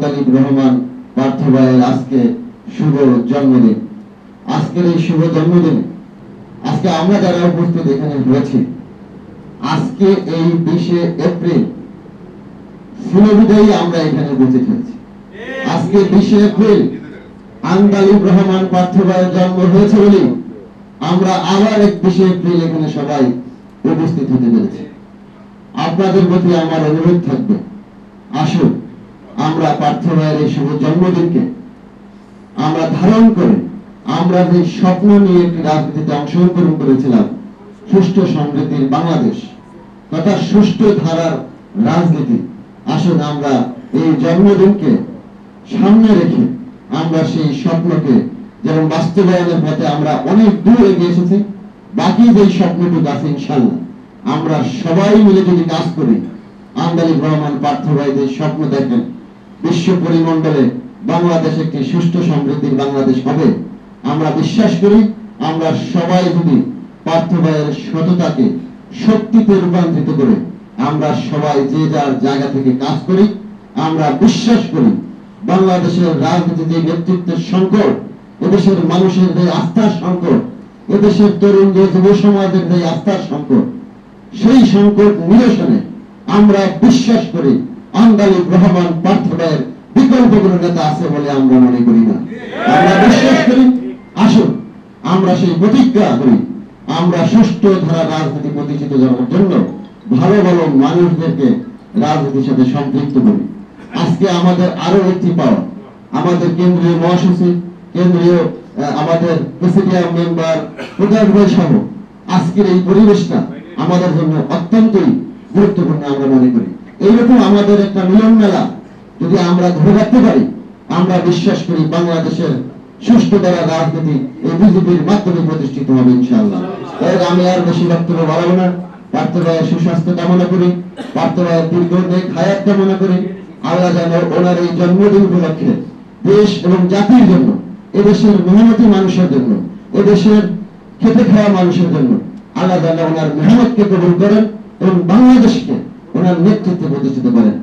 আন্দালিব রহমান পার্থ ভাইয়ের আজকে শুভ জন্মদিন। আজকের এই শুভ জন্মদিন আজকে আমরা যারা উপস্থিত এখানে হয়েছি, আজকে এই 20 এপ্রিল শুভবিদায়ী আমরা এখানে উপস্থিত হয়েছি। আজকে 20 এপ্রিল আন্দালিব রহমান পার্থ ভাইয়ের জন্ম হয়েছে বলে আমরা আবার 21 এপ্রিল এখানে সবাই উপস্থিত হতে পেরেছি। আপনাদের প্রতি আমার অনুরোধ থাকবে, আসুন আমরা পার্থ ভাইয়ের এই শুভ জন্মদিনকে আমরা ধারণ করে আমরা যে স্বপ্ন নিয়ে একটি রাজনীতিতে অংশগ্রহণ করেছিলাম, সুষ্ঠু সমৃদ্ধির বাংলাদেশ তথা সুষ্ঠু ধারার রাজনীতি, আসুন আমরা এই জন্মদিনকে সামনে রেখে আমরা সেই স্বপ্নকে যেমন বাস্তবায়নের পথে আমরা অনেক দূর এগিয়ে এসেছি, বাকি যে স্বপ্নটুকু আছে ইনশাআল্লাহ আমরা সবাই মিলে যদি কাজ করি, আন্দালিব রহমান পার্থ ভাই যে স্বপ্ন দেখেন বিশ্ব পরিমণ্ডলে বাংলাদেশ একটি সুষ্ঠু সমৃদ্ধির বাংলাদেশ হবে, আমরা বিশ্বাস করি। আমরা সবাই যদি পার্থ ভাইয়ের সততাকে শক্তিতে রূপান্তরিত করে আমরা সবাই যে যার জায়গা থেকে কাজ করি, আমরা বিশ্বাস করি বাংলাদেশের রাজনীতিতে নেতৃত্বের সংকট, এদেশের মানুষের যে আস্থার সংকট, এদেশের তরুণ যুব সমাজের যে আস্থার সংকট, সেই সংকট নিরসনে আমরা বিশ্বাস করি আন্দালিব রহমান পার্থ ভাইয়ের বিকল্প কোনো নেতা আছে বলে আমরা মনে করি না। আমরা বিশ্বাস করি, আসুন আমরা সেই প্রতিজ্ঞা করি, আমরা সুষ্ঠু ধারা রাজনীতি প্রতিষ্ঠিত করার জন্য ভালো ভালো মানুষদেরকে রাজনীতির সাথে সম্পৃক্ত করি। আজকে আমাদের আরো একটি পাওয়া, আমাদের কেন্দ্রীয় মহাসচিব, কেন্দ্রীয় আমাদের প্রেসিডিয়াম মেম্বার প্রধান ভাই সহ আজকের এই পরিবেশটা আমাদের জন্য অত্যন্তই গুরুত্বপূর্ণ আমরা মনে করি। এইরকম আমাদের একটা মিলন মেলা যদি আমরা ধরে রাখতে পারি, আমরা বিশ্বাস করি বাংলাদেশের সুষ্ঠু দ্বারা রাজনীতি এই বিজেপির মাধ্যমে প্রতিষ্ঠিত হবে ইনশাআল্লাহ। তাই আমি আর বেশি বক্তব্য বাড়াবো না। পার্থ ভাইয়ের সুস্বাস্থ্য কামনা করি, পার্থ ভাইয়ের দীর্ঘদিন হায়াত কামনা করি। আল্লাহ যেন ওনার এই জন্মদিন উপলক্ষে দেশ এবং জাতির জন্য, এদেশের মেহনতি মানুষের জন্য, এদেশের খেতে খাওয়া মানুষের জন্য আল্লাহ যেন ওনার মেহনতকে কবুল করেন এবং বাংলাদেশকে ওনার নেতৃত্বে প্রতিষ্ঠিত করেন।